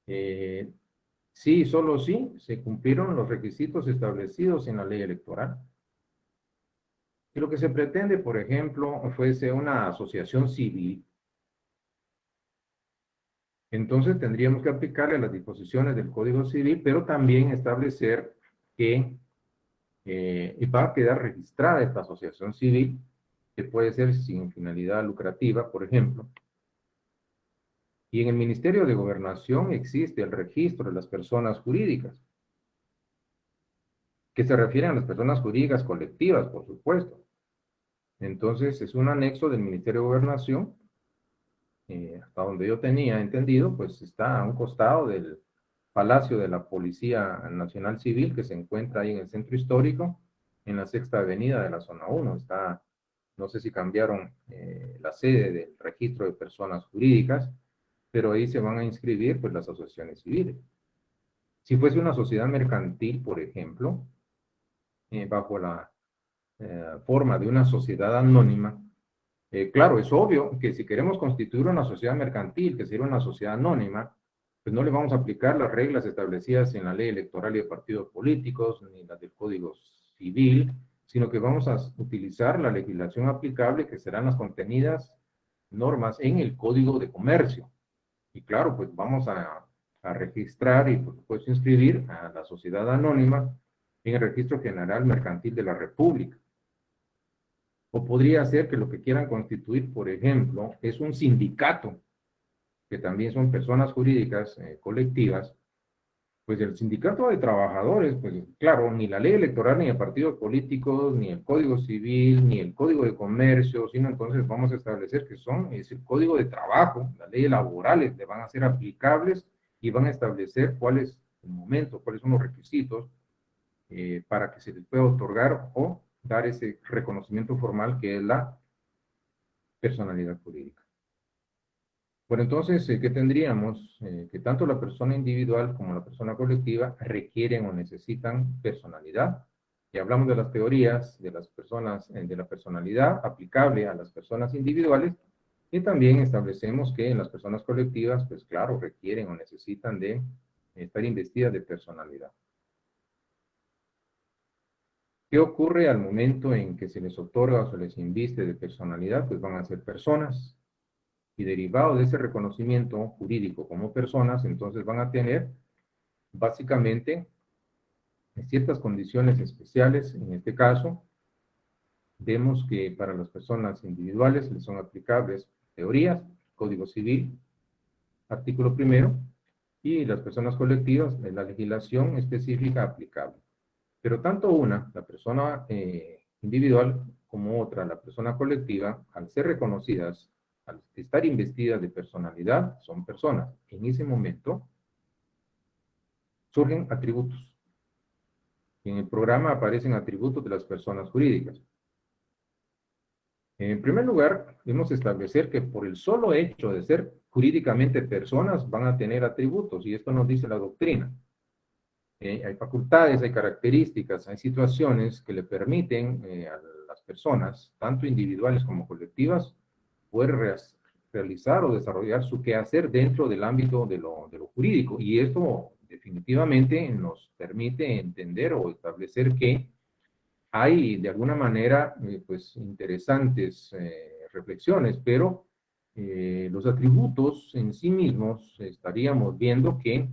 sí, solo sí, se cumplieron los requisitos establecidos en la ley electoral. Y lo que se pretende, por ejemplo, fuese una asociación civil, entonces tendríamos que aplicarle las disposiciones del Código Civil, pero también establecer que va a quedar registrada esta asociación civil, que puede ser sin finalidad lucrativa, por ejemplo. Y en el Ministerio de Gobernación existe el registro de las personas jurídicas, que se refieren a las personas jurídicas colectivas, por supuesto. Entonces, es un anexo del Ministerio de Gobernación, hasta donde yo tenía entendido, pues está a un costado del Palacio de la Policía Nacional Civil, que se encuentra ahí en el centro histórico, en la Sexta Avenida de la Zona 1. Está, no sé si cambiaron la sede del registro de personas jurídicas, pero ahí se van a inscribir pues las asociaciones civiles. Si fuese una sociedad mercantil, por ejemplo, bajo la forma de una sociedad anónima, claro, es obvio que si queremos constituir una sociedad mercantil, que sería una sociedad anónima, pues no le vamos a aplicar las reglas establecidas en la ley electoral y de partidos políticos, ni las del Código Civil, sino que vamos a utilizar la legislación aplicable, que serán las contenidas normas en el Código de Comercio. Y claro, pues vamos a registrar y por supuesto inscribir a la sociedad anónima en el Registro General Mercantil de la República. O podría ser que lo que quieran constituir, por ejemplo, es un sindicato, que también son personas jurídicas colectivas. Pues el sindicato de trabajadores, pues claro, ni la ley electoral, ni el partidos políticos, ni el Código Civil, ni el Código de Comercio, sino entonces vamos a establecer que es el Código de Trabajo, las leyes laborales le van a ser aplicables y van a establecer cuál es el momento, cuáles son los requisitos para que se les pueda otorgar o dar ese reconocimiento formal que es la personalidad jurídica. Bueno, entonces, ¿qué tendríamos? Que tanto la persona individual como la persona colectiva requieren o necesitan personalidad. Y hablamos de las teorías de las personas, de la personalidad aplicable a las personas individuales, y también establecemos que en las personas colectivas, pues claro, requieren o necesitan de estar investidas de personalidad. ¿Qué ocurre al momento en que se les otorga o se les inviste de personalidad? Pues van a ser personas, y derivado de ese reconocimiento jurídico como personas, entonces van a tener básicamente ciertas condiciones especiales. En este caso, vemos que para las personas individuales les son aplicables teorías, Código Civil, artículo primero, y las personas colectivas, la legislación específica aplicable. Pero tanto una, la persona individual, como otra, la persona colectiva, al ser reconocidas, al estar investidas de personalidad, son personas. En ese momento surgen atributos. En el programa aparecen atributos de las personas jurídicas. En primer lugar, debemos establecer que por el solo hecho de ser jurídicamente personas van a tener atributos, y esto nos dice la doctrina. Hay facultades, hay características, hay situaciones que le permiten a las personas, tanto individuales como colectivas, poder realizar o desarrollar su quehacer dentro del ámbito de lo jurídico. Y esto definitivamente nos permite entender o establecer que hay de alguna manera pues interesantes reflexiones, pero los atributos en sí mismos estaríamos viendo que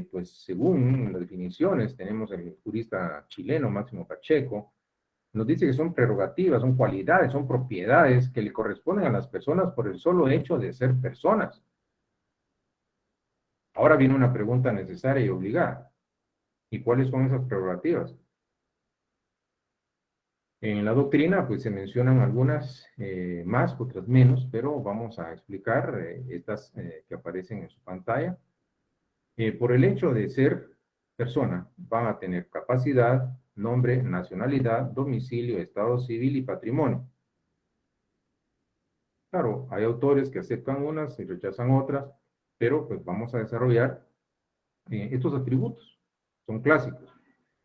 pues según las definiciones, tenemos el jurista chileno Máximo Pacheco, nos dice que son prerrogativas, son cualidades, son propiedades que le corresponden a las personas por el solo hecho de ser personas. Ahora viene una pregunta necesaria y obligada. ¿Y cuáles son esas prerrogativas? En la doctrina, pues se mencionan algunas más, otras menos, pero vamos a explicar estas que aparecen en su pantalla. Por el hecho de ser persona, van a tener capacidad, nombre, nacionalidad, domicilio, estado civil y patrimonio. Claro, hay autores que aceptan unas y rechazan otras, pero pues vamos a desarrollar estos atributos. Son clásicos.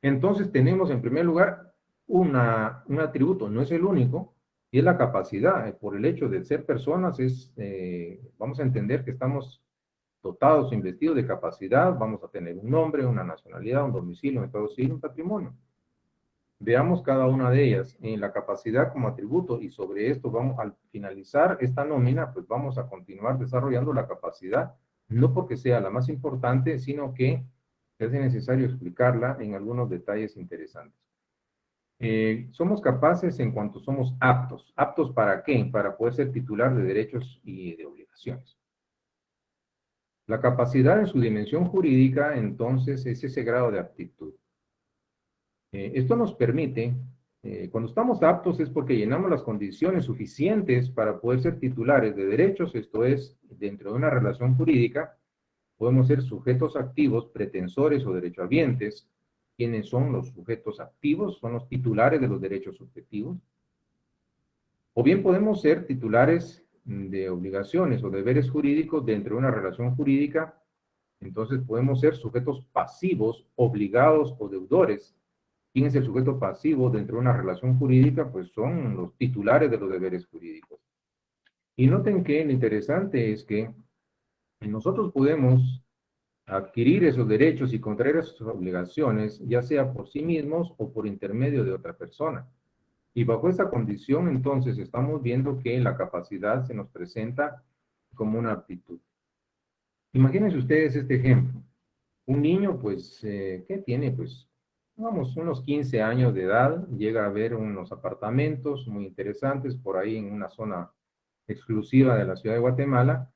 Entonces tenemos en primer lugar un atributo, no es el único, y es la capacidad. Por el hecho de ser personas, vamos a entender que estamos dotados o investidos de capacidad, vamos a tener un nombre, una nacionalidad, un domicilio, un estado civil, un patrimonio. Veamos cada una de ellas en la capacidad como atributo, y sobre esto vamos, al finalizar esta nómina, pues vamos a continuar desarrollando la capacidad, no porque sea la más importante, sino que es necesario explicarla en algunos detalles interesantes. Somos capaces en cuanto somos aptos. ¿Aptos para qué? Para poder ser titular de derechos y de obligaciones. La capacidad en su dimensión jurídica, entonces, es ese grado de aptitud. Esto nos permite, cuando estamos aptos es porque llenamos las condiciones suficientes para poder ser titulares de derechos, esto es, dentro de una relación jurídica, podemos ser sujetos activos, pretensores o derechohabientes. ¿Quiénes son los sujetos activos? Son los titulares de los derechos subjetivos. O bien podemos ser titulares de obligaciones o deberes jurídicos dentro de una relación jurídica. Entonces podemos ser sujetos pasivos, obligados o deudores. ¿Quién es el sujeto pasivo dentro de una relación jurídica? Pues son los titulares de los deberes jurídicos. Y noten que lo interesante es que nosotros podemos adquirir esos derechos y contraer esas obligaciones, ya sea por sí mismos o por intermedio de otra persona. Y bajo esta condición, entonces, estamos viendo que la capacidad se nos presenta como una aptitud. Imagínense ustedes este ejemplo. Un niño, pues, ¿qué tiene? Pues, vamos, unos 15 años de edad, llega a ver unos apartamentos muy interesantes por ahí en una zona exclusiva de la ciudad de Guatemala.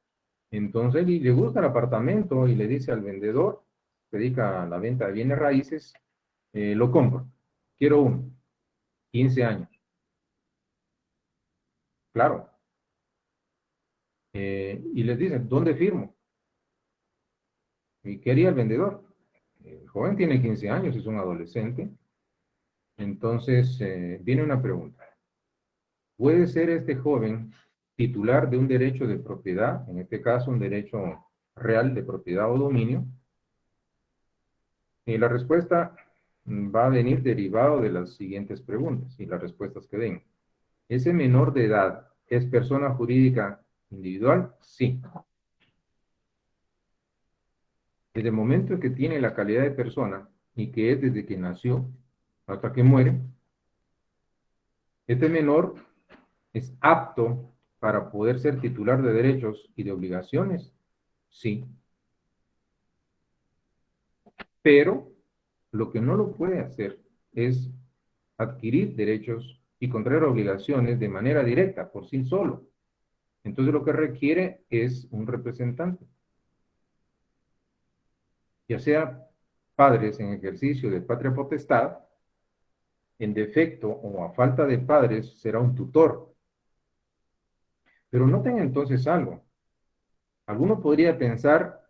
Entonces, le gusta el apartamento y le dice al vendedor, se dedica a la venta de bienes raíces, lo compro, quiero uno, 15 años. Claro. Y les dicen, ¿dónde firmo? ¿Y qué haría el vendedor? El joven tiene 15 años, es un adolescente. Entonces, viene una pregunta. ¿Puede ser este joven titular de un derecho de propiedad, en este caso un derecho real de propiedad o dominio? Y la respuesta va a venir derivado de las siguientes preguntas y las respuestas que den. ¿Ese menor de edad es persona jurídica individual? Sí. Desde el momento en que tiene la calidad de persona y que es desde que nació hasta que muere, Este menor es apto para poder ser titular de derechos y de obligaciones, sí, pero lo que no lo puede hacer es adquirir derechos y contraer obligaciones de manera directa, por sí solo. Entonces lo que requiere es un representante, ya sea padres en ejercicio de patria potestad, en defecto o a falta de padres será un tutor. Pero noten entonces algo. Alguno podría pensar,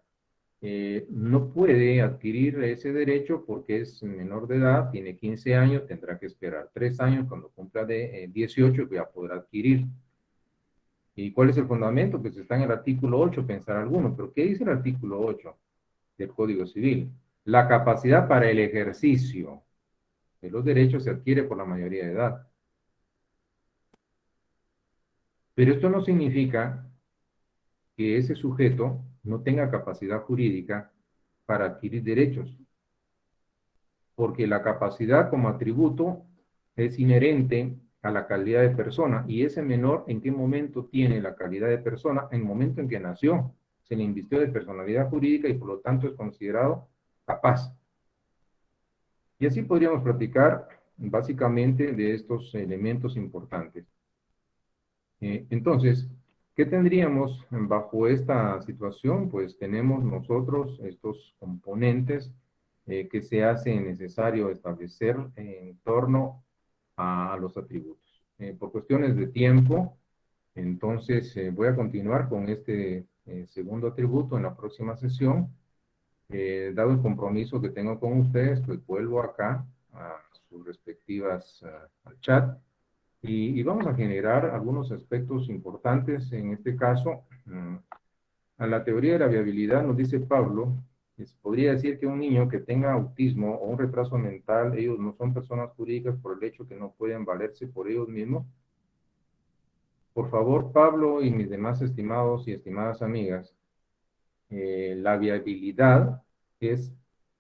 no puede adquirir ese derecho porque es menor de edad, tiene 15 años, tendrá que esperar 3 años, cuando cumpla de 18 ya podrá adquirir. ¿Y cuál es el fundamento? Pues está en el artículo 8, pensar alguno. ¿Pero qué dice el artículo 8 del Código Civil? La capacidad para el ejercicio de los derechos se adquiere por la mayoría de edad. Pero esto no significa que ese sujeto no tenga capacidad jurídica para adquirir derechos, porque la capacidad como atributo es inherente a la calidad de persona, y ese menor, ¿en qué momento tiene la calidad de persona? En el momento en que nació, se le invistió de personalidad jurídica y por lo tanto es considerado capaz. Y así podríamos platicar básicamente de estos elementos importantes. Entonces, ¿qué tendríamos bajo esta situación? Pues tenemos nosotros estos componentes que se hace necesario establecer en torno a los atributos. Por cuestiones de tiempo, entonces voy a continuar con este segundo atributo en la próxima sesión. Dado el compromiso que tengo con ustedes, pues vuelvo acá a sus respectivas al chat y vamos a generar algunos aspectos importantes. En este caso, a la teoría de la viabilidad nos dice Pablo, podría decir que un niño que tenga autismo o un retraso mental, ellos no son personas jurídicas por el hecho que no pueden valerse por ellos mismos. Por favor, Pablo y mis demás estimados y estimadas amigas, la viabilidad es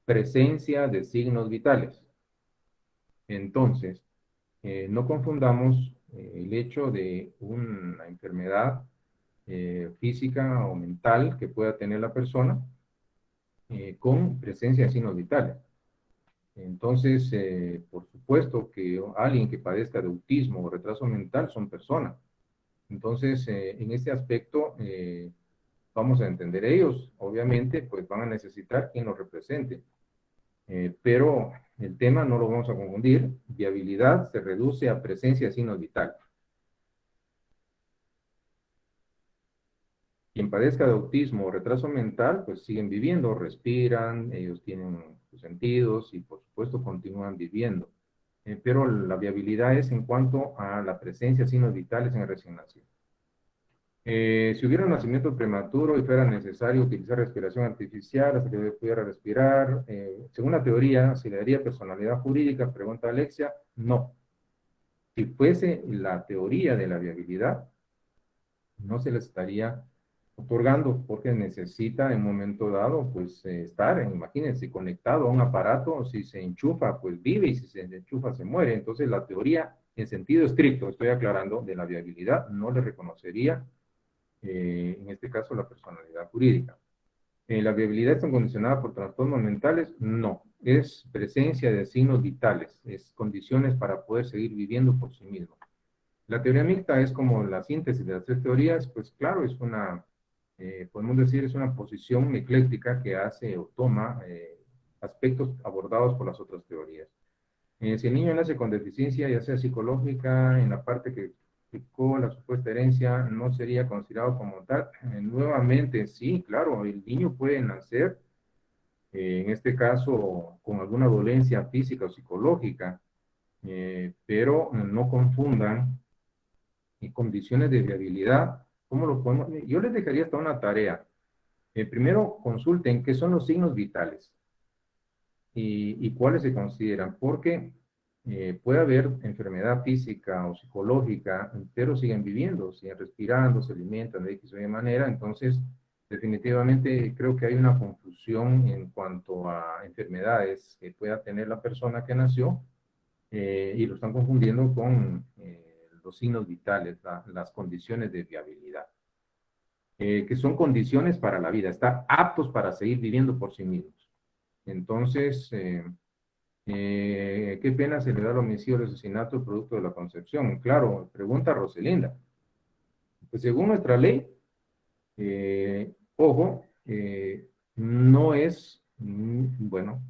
presencia de signos vitales. Entonces, no confundamos el hecho de una enfermedad física o mental que pueda tener la persona con presencia de signos vitales. Entonces, por supuesto que alguien que padezca de autismo o retraso mental son personas. Entonces, en este aspecto, vamos a entender ellos, obviamente, pues van a necesitar quien los represente. Pero el tema no lo vamos a confundir. Viabilidad se reduce a presencia de signos vitales. Quien padezca de autismo o retraso mental, pues siguen viviendo, respiran, ellos tienen sus sentidos y por supuesto continúan viviendo. Pero la viabilidad es en cuanto a la presencia de signos vitales en el recién nacido. Si hubiera un nacimiento prematuro y fuera necesario utilizar respiración artificial hasta que pudiera respirar, según la teoría, ¿se le daría personalidad jurídica? Pregunta Alexia. No. Si fuese la teoría de la viabilidad, no se le estaría otorgando porque necesita en un momento dado pues estar, imagínense, conectado a un aparato. Si se enchufa pues vive y si se enchufa se muere. Entonces la teoría en sentido estricto, estoy aclarando, de la viabilidad no le reconocería en este caso la personalidad jurídica. ¿La viabilidad está condicionada por trastornos mentales? No, es presencia de signos vitales, es condiciones para poder seguir viviendo por sí mismo. La teoría mixta es como la síntesis de las tres teorías. Pues claro, es una, podemos decir, es una posición ecléctica que hace o toma aspectos abordados por las otras teorías. Si el niño nace con deficiencia, ya sea psicológica, en la parte que explicó la supuesta herencia, no sería considerado como tal. Nuevamente, sí, claro, el niño puede nacer, en este caso, con alguna dolencia física o psicológica, pero no confundan condiciones de viabilidad. ¿Cómo lo podemos? Yo les dejaría hasta una tarea. Primero, consulten qué son los signos vitales y cuáles se consideran, porque puede haber enfermedad física o psicológica, pero siguen viviendo, siguen respirando, se alimentan de X o Y manera. Entonces, definitivamente creo que hay una confusión en cuanto a enfermedades que pueda tener la persona que nació, y lo están confundiendo con los signos vitales, las condiciones de viabilidad, que son condiciones para la vida, estar aptos para seguir viviendo por sí mismos. Entonces, ¿qué pena se le da al homicidio o al asesinato producto de la concepción? Claro, pregunta Roselinda. Pues según nuestra ley, ojo, no es, bueno,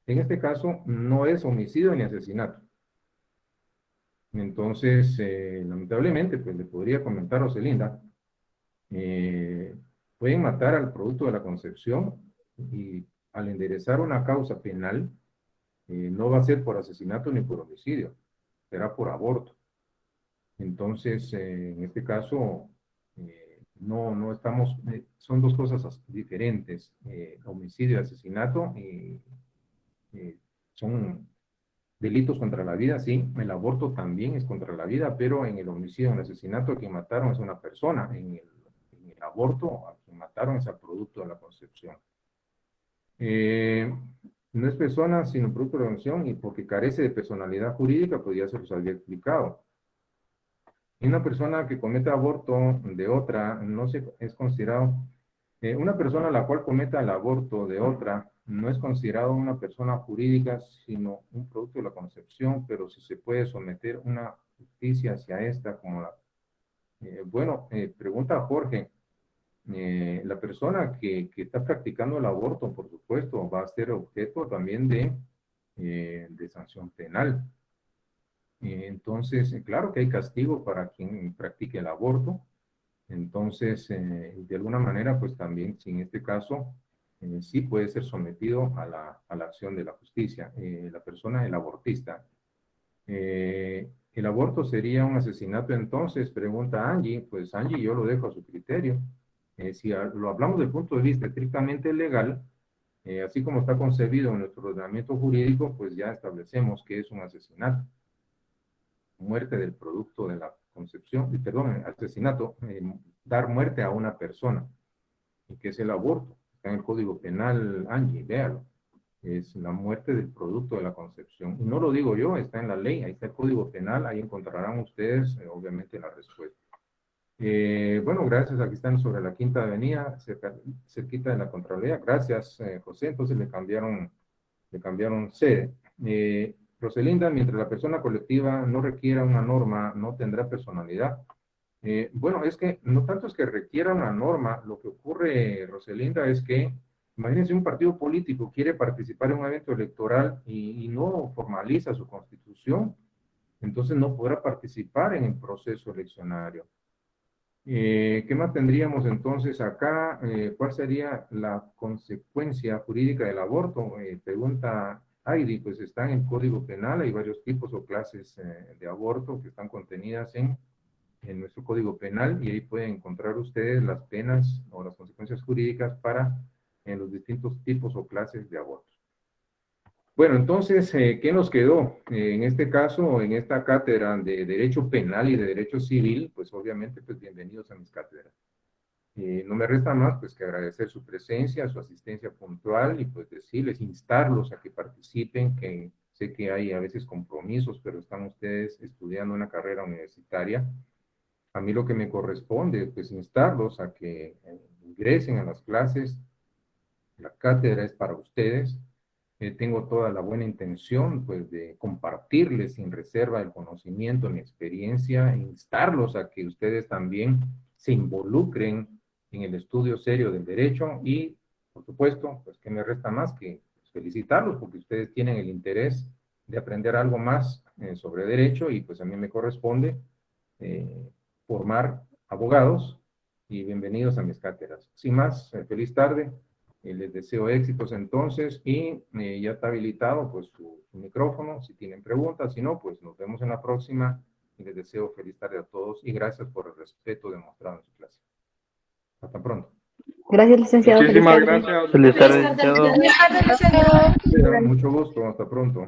en este caso no es homicidio ni asesinato. Entonces, lamentablemente, pues le podría comentar a Roselinda, pueden matar al producto de la concepción y al enderezar una causa penal, no va a ser por asesinato ni por homicidio, será por aborto. Entonces, en este caso, no estamos, son dos cosas diferentes, homicidio y asesinato, son delitos contra la vida, sí, el aborto también es contra la vida, pero en el homicidio, en el asesinato, a quien mataron es una persona, en el aborto, a quien mataron es al producto de la concepción. No es persona, sino producto de la concepción, y porque carece de personalidad jurídica, pues ya se los había explicado. Y una persona que comete aborto de otra, no se, es considerado, una persona a la cual cometa el aborto de otra, no es considerado una persona jurídica, sino un producto de la concepción, pero si se puede someter una justicia hacia esta, como la... pregunta Jorge, la persona que está practicando el aborto, por supuesto, va a ser objeto también de sanción penal. Entonces, claro que hay castigo para quien practique el aborto. Entonces, de alguna manera, pues también, si en este caso, sí puede ser sometido a la acción de la justicia. La persona, el abortista. ¿El aborto sería un asesinato entonces? Pregunta Angie. Pues Angie, yo lo dejo a su criterio. Si lo hablamos desde el punto de vista estrictamente legal, así como está concebido en nuestro ordenamiento jurídico, pues ya establecemos que es un asesinato. Muerte del producto de la concepción, perdón, asesinato, dar muerte a una persona, que es el aborto. Está en el Código Penal, Angie, véalo. Es la muerte del producto de la concepción. Y no lo digo yo, está en la ley, ahí está el Código Penal, ahí encontrarán ustedes, obviamente, la respuesta. Bueno, gracias, aquí están sobre la Quinta Avenida, cerquita de la Contraloría. Gracias, José, entonces le cambiaron sede. Roselinda, mientras la persona colectiva no requiera una norma, no tendrá personalidad. Bueno, es que no tanto es que requiera una norma, lo que ocurre, Roselinda, es que, imagínense, un partido político quiere participar en un evento electoral y no formaliza su constitución, entonces no podrá participar en el proceso eleccionario. ¿Qué más tendríamos entonces acá? ¿Cuál sería la consecuencia jurídica del aborto? Pregunta Heidi, pues está en el Código Penal, hay varios tipos o clases de aborto que están contenidas en nuestro Código Penal, y ahí pueden encontrar ustedes las penas o las consecuencias jurídicas para los distintos tipos o clases de abortos. Bueno, entonces, ¿qué nos quedó? En este caso, en esta cátedra de Derecho Penal y de Derecho Civil, pues obviamente, pues bienvenidos a mis cátedras. No me resta más, pues, que agradecer su presencia, su asistencia puntual, y pues decirles, instarlos a que participen, que sé que hay a veces compromisos, pero están ustedes estudiando una carrera universitaria. A mí lo que me corresponde, pues, instarlos a que ingresen a las clases. La cátedra es para ustedes. Tengo toda la buena intención, pues, de compartirles sin reserva el conocimiento, mi experiencia, e instarlos a que ustedes también se involucren en el estudio serio del derecho y, por supuesto, pues, ¿qué me resta más que felicitarlos? Porque ustedes tienen el interés de aprender algo más sobre derecho, y pues a mí me corresponde formar abogados, y bienvenidos a mis cátedras. Sin más, feliz tarde. Les deseo éxitos entonces, y ya está habilitado pues su micrófono si tienen preguntas. Si no, pues nos vemos en la próxima, y les deseo feliz tarde a todos y gracias por el respeto demostrado en su clase. Hasta pronto. Gracias, licenciado. Muchísimas gracias. Feliz tarde, licenciado. Mucho gusto, hasta pronto.